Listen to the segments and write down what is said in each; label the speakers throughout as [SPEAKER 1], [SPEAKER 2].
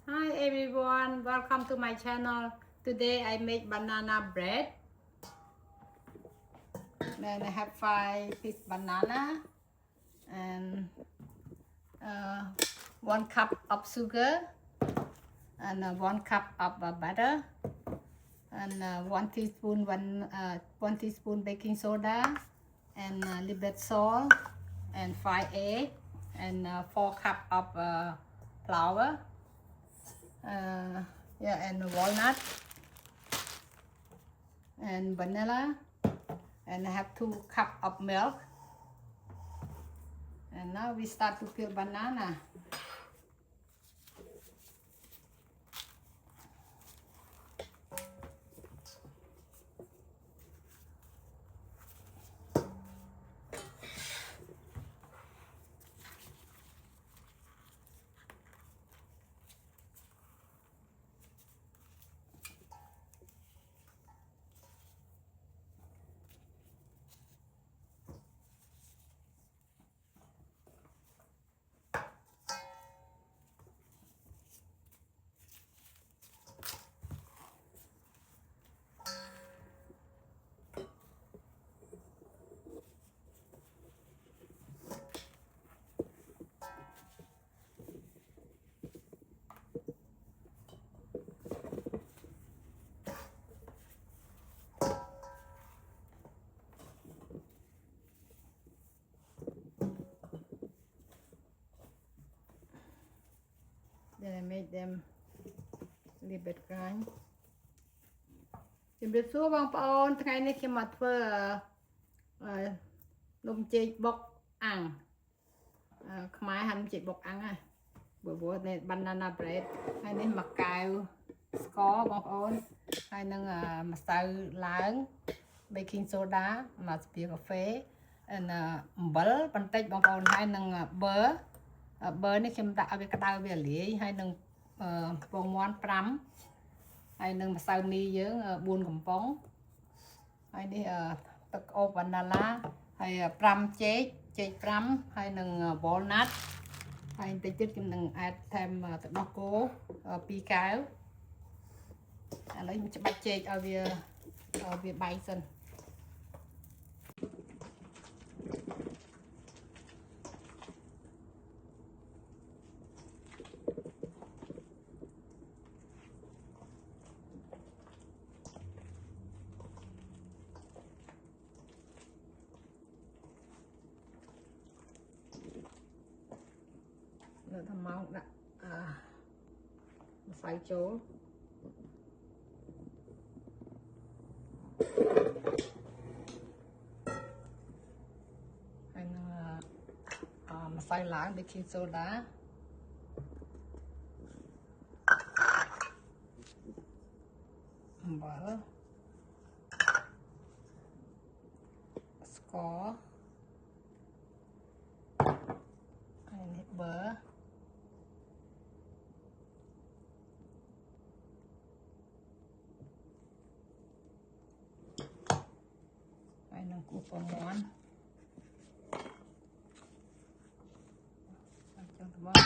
[SPEAKER 1] Hi everyone, welcome to my channel. Today I make banana bread. Then I have 5 piece banana and 1 cup of sugar and 1 cup of butter and 1 teaspoon baking soda and a little bit salt and 5 eggs and 4 cup of flour. And walnut and vanilla, and I have 2 cups of milk. And now we start to peel banana. Then I made them a little bit grind. ជំរាបសួរបងប្អូនថ្ងៃនេះខ្ញុំមកធ្វើនំចេកបុកអាំងខ្មែរហាន់ចេកបុកអាំងហ៎ព្រោះនេះ banana bread ហើយនេះមកកែវស្ករបងប្អូនហើយនឹងម្សៅឡើង baking soda មួយស្ពាយកាហ្វេអំបិលបន្តិចបងប្អូនហើយនឹងbơនេះខ្ញុំដាក់ឲ្យវាក្តៅវាលាយហើយនឹងពងមាន់5ហើយនឹងម្សៅមីយើង4កំប៉ុងហើយនេះទឹកអូបវ៉ានីឡាហើយ5ចេក5ហើយនឹង walnut ហើយបន្តិចទៀតខ្ញុំនឹងអែតថែមទឹកដោះគោ2កែវឥឡូវខ្ញុំច្បាច់ចេកឲ្យវាបែកសិននៅថ្មងដាក់ម្សៅចូលហើយនឹងម្សៅឡើង baking soda អំបិលស្ករហើយនេះbơហើយនឹងគូពងមាន់ចង់ទៅមក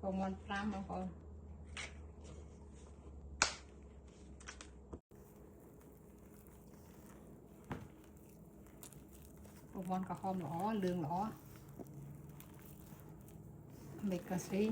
[SPEAKER 1] ពងមាន់5បងប្អូនពងមាន់ក្រហមល្អលឿងល្អមេកាស្រី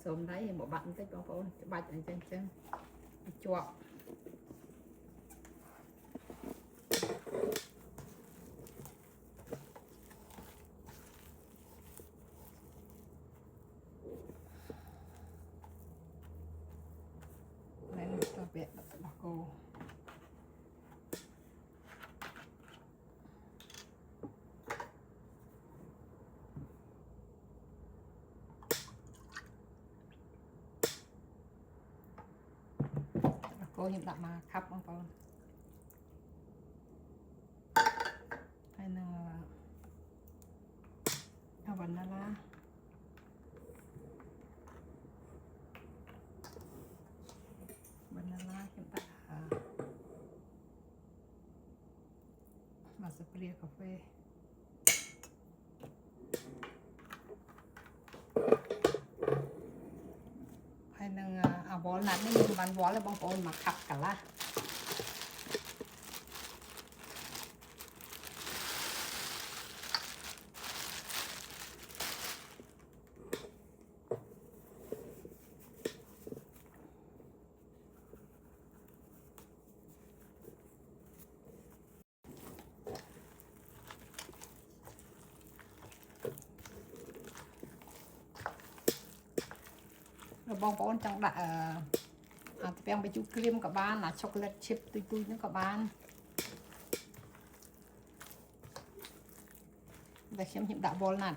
[SPEAKER 1] សូមដៃមកបាត់បន្តិចបងប្អូនច្បាច់អញ្ចឹងជាប់ cô nhưng đặt mà khắp bông cô hay là vanilla chúng ta masuk beli kafe hay là bó nát nên mình bán bó là bông ôn mà khắp cả lá bông bón trong đã bèo với chú cream các bạn là chocolate chip tui nữa các bạn và xem hiện đã bol nè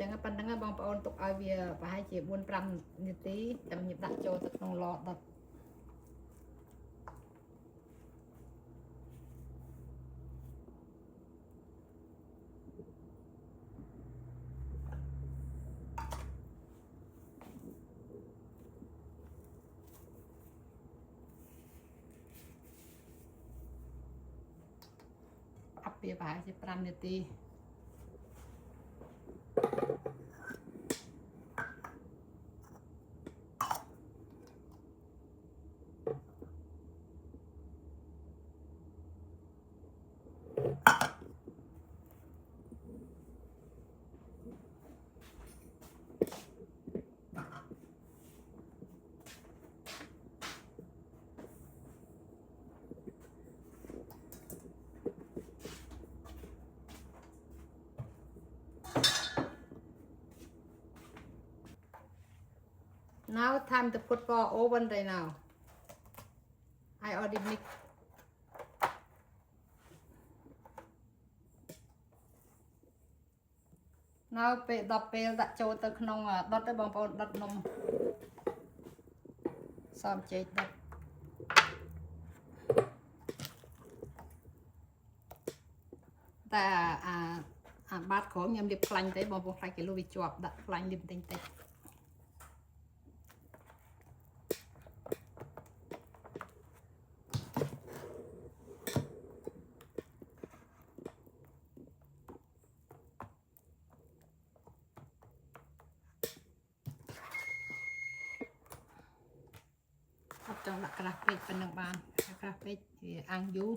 [SPEAKER 1] chẳng hạn đang bong bóng tục ai về và hai chị buôn trăm như tí tầm nhịp đặt cho thật nông lọ đặt áp về và hai chị trăm như tí Now time to put for oven right now. I already mix. Now ពេល10ពេលដាក់ចូលទៅក្នុងដុតទៅបងប្អូនដុតនំសមចេកដុតតែបាតក្រោមខ្ញុំលាបខ្លាញ់ទេបងប្អូនខ្លាចគេលុបវាជាប់ដាក់ខ្លាញ់លាបបន្តិចៗចង់ដាក់ក្រាស់ពេកប៉ុណ្ណឹងបានក្រាស់ពេកវាអាំងយូរ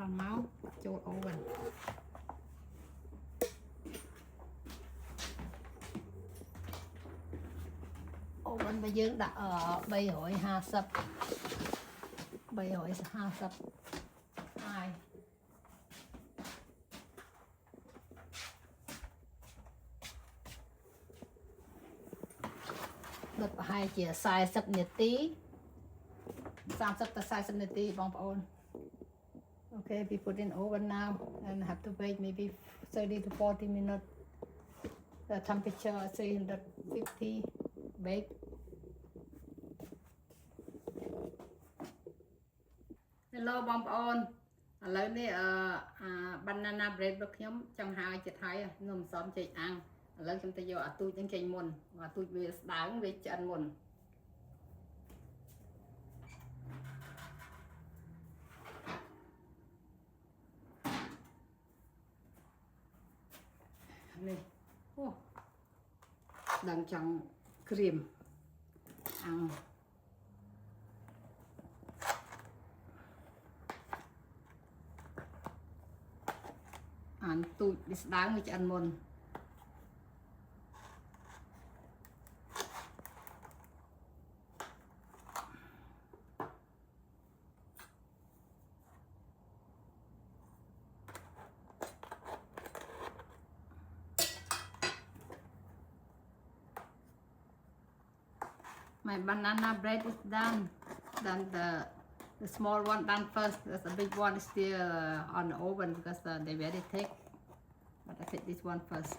[SPEAKER 1] ដល់មកចូលអូវ៉ាន់អូវ៉ាន់របស់យើងដាក់350ហើយដុតប្រហែលជា40នាទី30ទៅ40នាទីបងប្អូនអូខេ Okay, we put in oven now and have to wait maybe 30 to 40 minutes. The temperature 350 bake. Hello បងប្អូនឥឡូវនេះbanana bread របស់ខ្ញុំចង់ហើយចិត្តហើយនំសំចេកអាំងឥឡូវខ្ញុំទៅយកអាទូចហ្នឹងចេញមុនអាទូចវាស្ដើងវាឆ្អិនមុននេះអូដឹងចង់ក្រៀមអាំងអានទូចវាស្ដើងវាឆ្អិនមុនMy banana bread is done. Then the small one done first. The big one is still on the oven because they very thick. But I take this one first.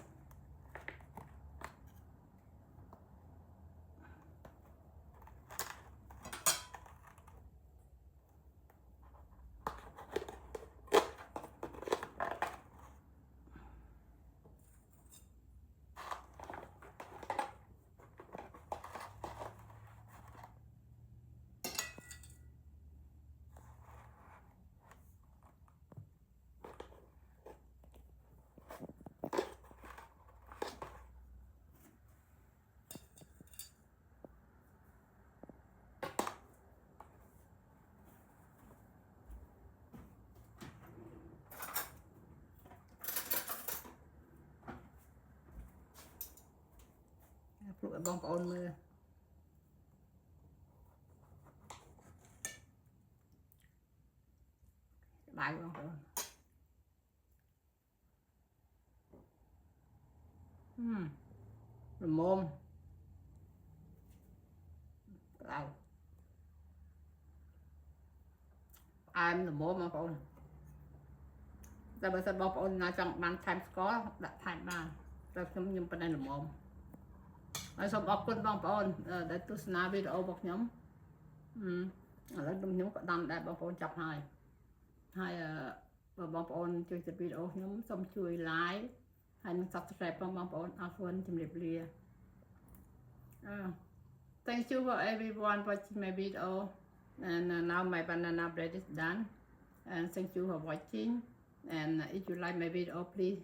[SPEAKER 1] Put a bump on the bag bump on. The mom. Wow. I'm the mom bump on. Tại bởi sao bump on nó trong bàn time score đặt time bàn. Rồiខ្ញុំ ប៉ុណ្ណេះល្មមហើយសូមអរគុណបងប្អូនដែលទស្សនាវីដេអូរបស់ខ្ញុំឥឡូវខ្ញុំក៏ដាំដែរបងប្អូនចាប់ហើយបើបងប្អូនជួយជិតវីដេអូខ្ញុំសូមជួយ like ហើយនិង subscribe ផងបងប្អូនអរគុណជំរាបលា Thank you for everyone watching my video and now my banana bread is done and thank you for watching and if you like my video please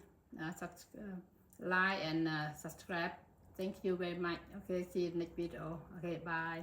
[SPEAKER 1] like and subscribe. Thank you very much. Okay, see you next video. Okay, bye.